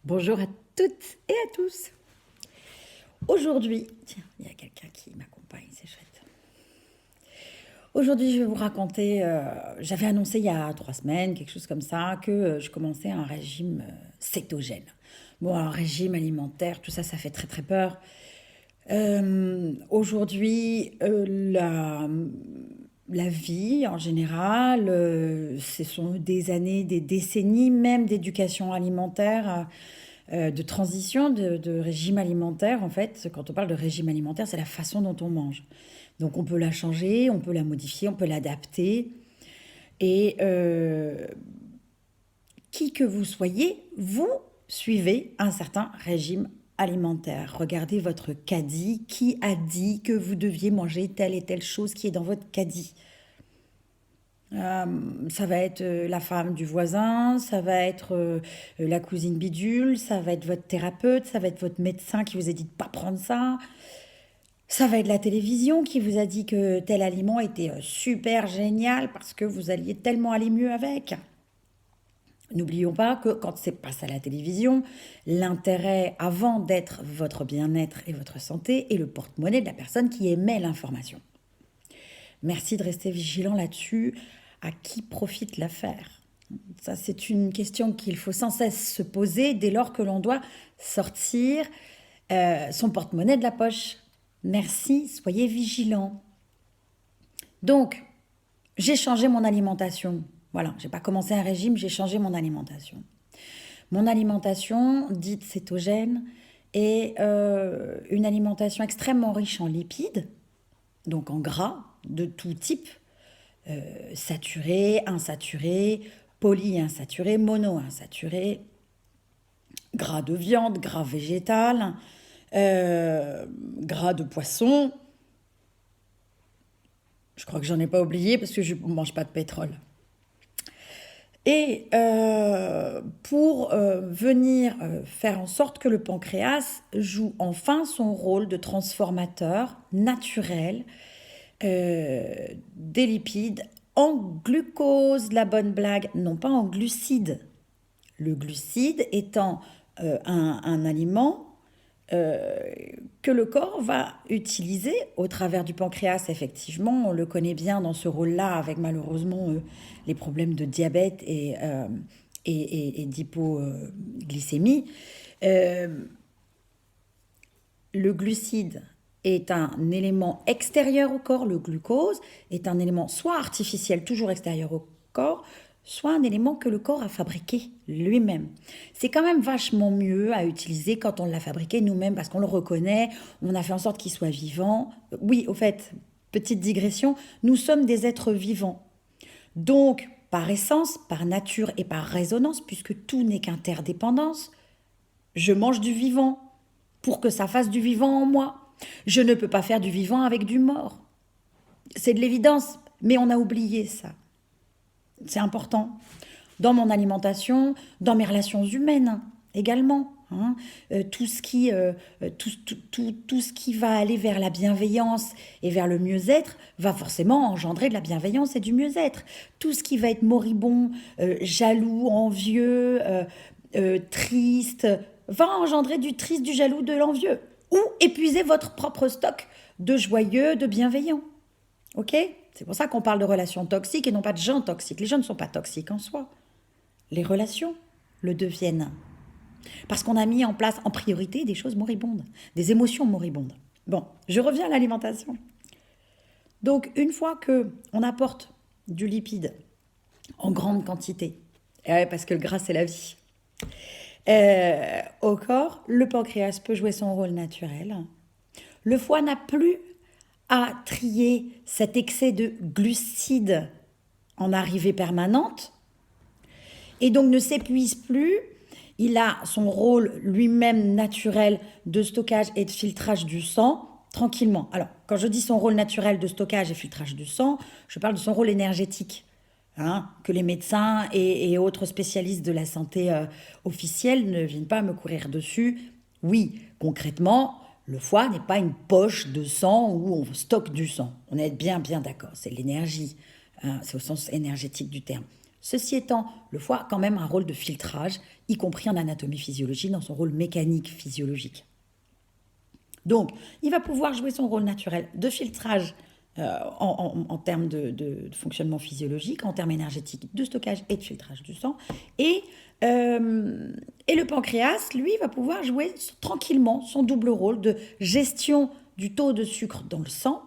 Bonjour à toutes et à tous. Aujourd'hui, tiens, il y a quelqu'un qui m'accompagne, c'est chouette. Aujourd'hui, je vais vous raconter, j'avais annoncé il y a 3 semaines, quelque chose comme ça, que je commençais un régime cétogène. Bon, un régime alimentaire, tout ça, ça fait très très peur. Aujourd'hui, la vie en général, ce sont des années, des décennies même d'éducation alimentaire, de transition de régime alimentaire. En fait, quand on parle de régime alimentaire, c'est la façon dont on mange. Donc on peut la changer, on peut la modifier, on peut l'adapter. Et qui que vous soyez, vous suivez un certain régime alimentaire. Regardez votre caddie. Qui a dit que vous deviez manger telle et telle chose qui est dans votre caddie? Ça va être la femme du voisin, ça va être la cousine bidule, ça va être votre thérapeute, ça va être votre médecin qui vous a dit de ne pas prendre ça. Ça va être la télévision qui vous a dit que tel aliment était super génial parce que vous alliez tellement aller mieux avec. N'oublions pas que quand c'est passe à la télévision, l'intérêt avant d'être votre bien-être et votre santé est le porte-monnaie de la personne qui émet l'information. Merci de rester vigilant là-dessus. À qui profite l'affaire? Ça, c'est une question qu'il faut sans cesse se poser dès lors que l'on doit sortir son porte-monnaie de la poche. Merci, soyez vigilants. Donc, j'ai changé mon alimentation. Voilà, j'ai pas commencé un régime, j'ai changé mon alimentation. Mon alimentation, dite cétogène, est une alimentation extrêmement riche en lipides, donc en gras de tout type, saturé, insaturé, polyinsaturé, monoinsaturé, gras de viande, gras végétal, gras de poisson. Je crois que j'en ai pas oublié parce que je ne mange pas de pétrole. Et pour venir faire en sorte que le pancréas joue enfin son rôle de transformateur naturel des lipides en glucose, la bonne blague, non pas en glucides. Le glucide étant un aliment que le corps va utiliser au travers du pancréas. Effectivement, on le connaît bien dans ce rôle-là, avec malheureusement les problèmes de diabète et d'hypoglycémie. Le glucide est un élément extérieur au corps, le glucose est un élément soit artificiel, toujours extérieur au corps, soit un élément que le corps a fabriqué lui-même. C'est quand même vachement mieux à utiliser quand on l'a fabriqué nous-mêmes parce qu'on le reconnaît, on a fait en sorte qu'il soit vivant. Oui, au fait, petite digression, nous sommes des êtres vivants. Donc, par essence, par nature et par résonance, puisque tout n'est qu'interdépendance, je mange du vivant pour que ça fasse du vivant en moi. Je ne peux pas faire du vivant avec du mort. C'est de l'évidence, mais on a oublié ça. C'est important. Dans mon alimentation, dans mes relations humaines également. Tout ce qui va aller vers la bienveillance et vers le mieux-être va forcément engendrer de la bienveillance et du mieux-être. Tout ce qui va être moribond, jaloux, envieux, triste, va engendrer du triste, du jaloux, de l'envieux. Ou épuiser votre propre stock de joyeux, de bienveillants. Ok ? C'est pour ça qu'on parle de relations toxiques et non pas de gens toxiques. Les gens ne sont pas toxiques en soi. Les relations le deviennent. Parce qu'on a mis en place en priorité des choses moribondes, des émotions moribondes. Bon, je reviens à l'alimentation. Donc, une fois qu'on apporte du lipide en grande quantité, parce que le gras, c'est la vie, au corps, le pancréas peut jouer son rôle naturel. Le foie n'a plus à trier cet excès de glucides en arrivée permanente et donc ne s'épuise plus. Il a son rôle lui-même naturel de stockage et de filtrage du sang tranquillement. Alors, quand je dis son rôle naturel de stockage et filtrage du sang, je parle de son rôle énergétique. Que les médecins et autres spécialistes de la santé officielle ne viennent pas me courir dessus. Oui, concrètement, le foie n'est pas une poche de sang où on stocke du sang. On est bien d'accord, c'est l'énergie, c'est au sens énergétique du terme. Ceci étant, le foie a quand même un rôle de filtrage, y compris en anatomie-physiologie, dans son rôle mécanique physiologique. Donc, il va pouvoir jouer son rôle naturel de filtrage en termes de fonctionnement physiologique, en termes énergétiques, de stockage et de filtrage du sang. Et le pancréas, lui, va pouvoir jouer tranquillement son double rôle de gestion du taux de sucre dans le sang,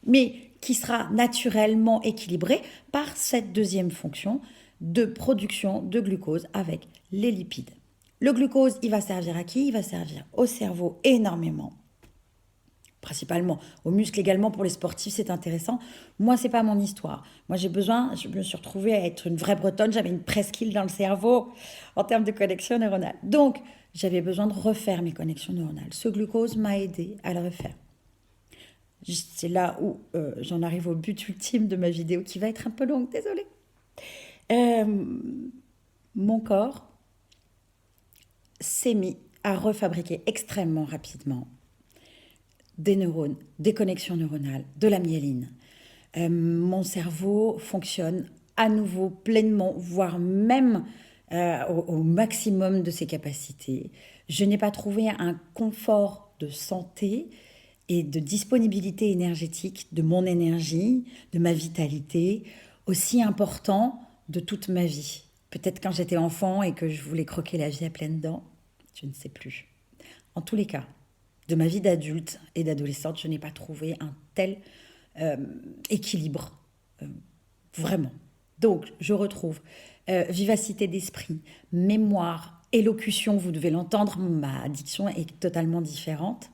mais qui sera naturellement équilibré par cette deuxième fonction de production de glucose avec les lipides. Le glucose, il va servir à qui? Il va servir au cerveau énormément, principalement aux muscles également. Pour les sportifs, c'est intéressant. Moi, c'est pas mon histoire. Moi, je me suis retrouvée à être une vraie Bretonne. J'avais une presqu'île dans le cerveau en termes de connexion neuronale. Donc, j'avais besoin de refaire mes connexions neuronales. Ce glucose m'a aidé à le refaire. C'est là où j'en arrive au but ultime de ma vidéo qui va être un peu longue, désolée. Mon corps s'est mis à refabriquer extrêmement rapidement des neurones, des connexions neuronales, de la myéline. Mon cerveau fonctionne à nouveau pleinement, voire même au maximum de ses capacités. Je n'ai pas trouvé un confort de santé et de disponibilité énergétique de mon énergie, de ma vitalité, aussi important de toute ma vie. Peut-être quand j'étais enfant et que je voulais croquer la vie à pleines dents, je ne sais plus. En tous les cas, de ma vie d'adulte et d'adolescente, je n'ai pas trouvé un tel équilibre, vraiment. Donc, je retrouve vivacité d'esprit, mémoire, élocution, vous devez l'entendre, ma diction est totalement différente.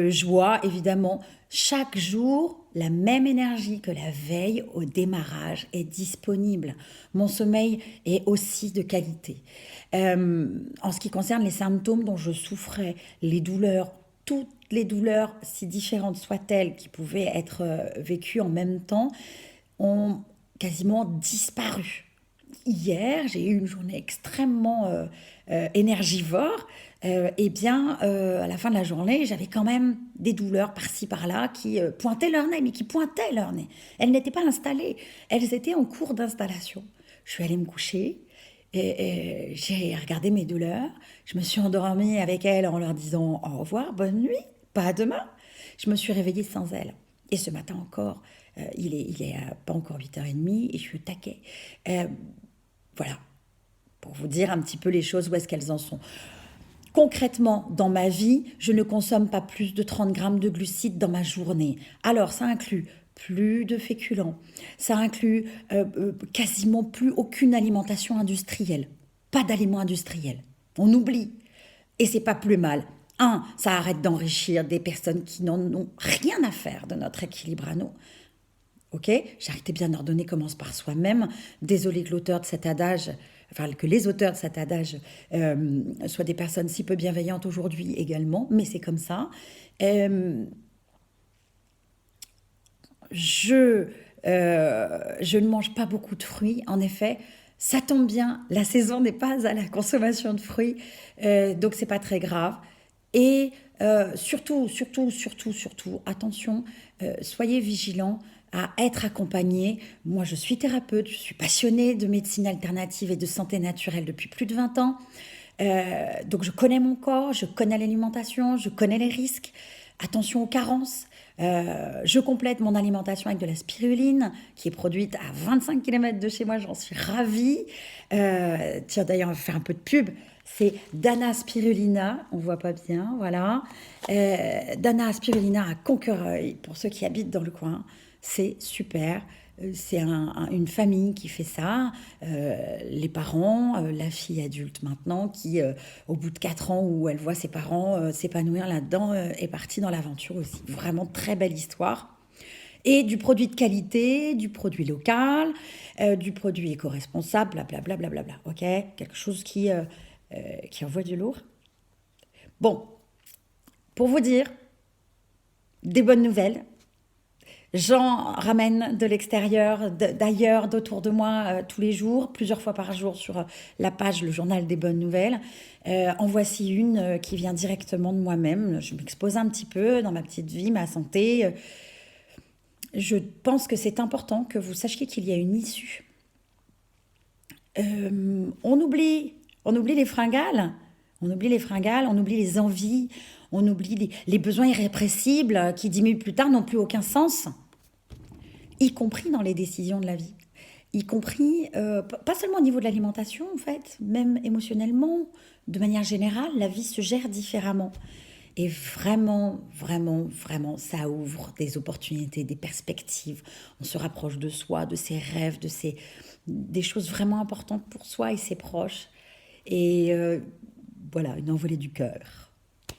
Joie, évidemment, chaque jour, la même énergie que la veille au démarrage est disponible. Mon sommeil est aussi de qualité. En ce qui concerne les symptômes dont je souffrais, les douleurs, toutes les douleurs, si différentes soient-elles, qui pouvaient être vécues en même temps, ont quasiment disparu. Hier, j'ai eu une journée extrêmement énergivore. À la fin de la journée, j'avais quand même des douleurs par-ci, par-là qui pointaient leur nez, mais qui pointaient leur nez. Elles n'étaient pas installées, elles étaient en cours d'installation. Je suis allée me coucher et j'ai regardé mes douleurs. Je me suis endormie avec elles en leur disant au revoir, bonne nuit, pas à demain. Je me suis réveillée sans elles. Et ce matin encore, il est pas encore 8h30 et je suis au taquet. Voilà, pour vous dire un petit peu les choses, où est-ce qu'elles en sont. Concrètement, dans ma vie, je ne consomme pas plus de 30 grammes de glucides dans ma journée. Alors, ça inclut plus de féculents, ça inclut quasiment plus aucune alimentation industrielle. Pas d'aliments industriels. On oublie. Et c'est pas plus mal. Ça arrête d'enrichir des personnes qui n'en ont rien à faire de notre équilibre à nous. Ok, charité bien ordonnée commence par soi-même. Désolée que l'auteur de cet adage, que les auteurs de cet adage soient des personnes si peu bienveillantes aujourd'hui également, mais c'est comme ça. Je ne mange pas beaucoup de fruits, en effet. Ça tombe bien, la saison n'est pas à la consommation de fruits, donc c'est pas très grave. Et surtout, attention, soyez vigilants à être accompagné. Moi, je suis thérapeute, je suis passionnée de médecine alternative et de santé naturelle depuis plus de 20 ans. Donc, je connais mon corps, je connais l'alimentation, je connais les risques. Attention aux carences. Je complète mon alimentation avec de la spiruline qui est produite à 25 km de chez moi, j'en suis ravie. Tiens, d'ailleurs, on va faire un peu de pub. C'est Dana Spirulina, on voit pas bien, voilà. Dana Spirulina à Conquereuil, pour ceux qui habitent dans le coin. C'est super. C'est une famille qui fait ça, les parents, la fille adulte maintenant, qui au bout de 4 ans où elle voit ses parents s'épanouir là-dedans, est partie dans l'aventure aussi. Vraiment très belle histoire. Et du produit de qualité, du produit local, du produit éco-responsable, blablabla, blablabla. Ok, quelque chose qui envoie du lourd. Bon, pour vous dire, des bonnes nouvelles. J'en ramène de l'extérieur, d'ailleurs, d'autour de moi, tous les jours, plusieurs fois par jour sur la page Le Journal des Bonnes Nouvelles. En voici une qui vient directement de moi-même. Je m'expose un petit peu dans ma petite vie, ma santé. Je pense que c'est important que vous sachiez qu'il y a une issue On oublie les fringales, on oublie les envies, on oublie les besoins irrépressibles qui 10 minutes plus tard n'ont plus aucun sens, y compris dans les décisions de la vie. Y compris, pas seulement au niveau de l'alimentation en fait, même émotionnellement, de manière générale, la vie se gère différemment. Et vraiment, vraiment, vraiment, ça ouvre des opportunités, des perspectives. On se rapproche de soi, de ses rêves, des choses vraiment importantes pour soi et ses proches. Et voilà, une envolée du cœur.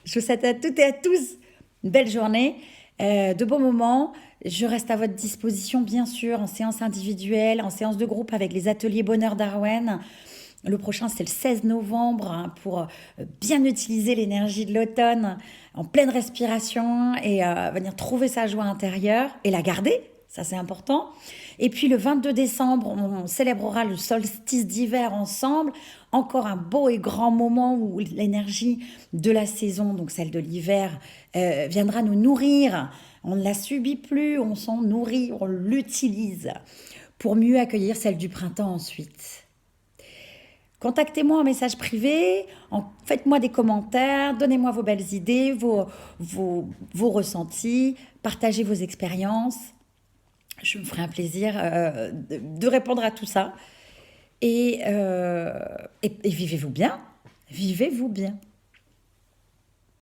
Je vous souhaite à toutes et à tous une belle journée, de beaux moments. Je reste à votre disposition, bien sûr, en séance individuelle, en séance de groupe avec les ateliers Bonheur d'Arwen. Le prochain, c'est le 16 novembre, hein, pour bien utiliser l'énergie de l'automne en pleine respiration et venir trouver sa joie intérieure et la garder. Ça, c'est important. Et puis le 22 décembre, on célébrera le solstice d'hiver ensemble. Encore un beau et grand moment où l'énergie de la saison, donc celle de l'hiver, viendra nous nourrir. On ne la subit plus, on s'en nourrit, on l'utilise pour mieux accueillir celle du printemps ensuite. Contactez-moi en message privé, faites-moi des commentaires, donnez-moi vos belles idées, vos ressentis, partagez vos expériences. Je me ferai un plaisir de répondre à tout ça. Et vivez-vous bien. Vivez-vous bien.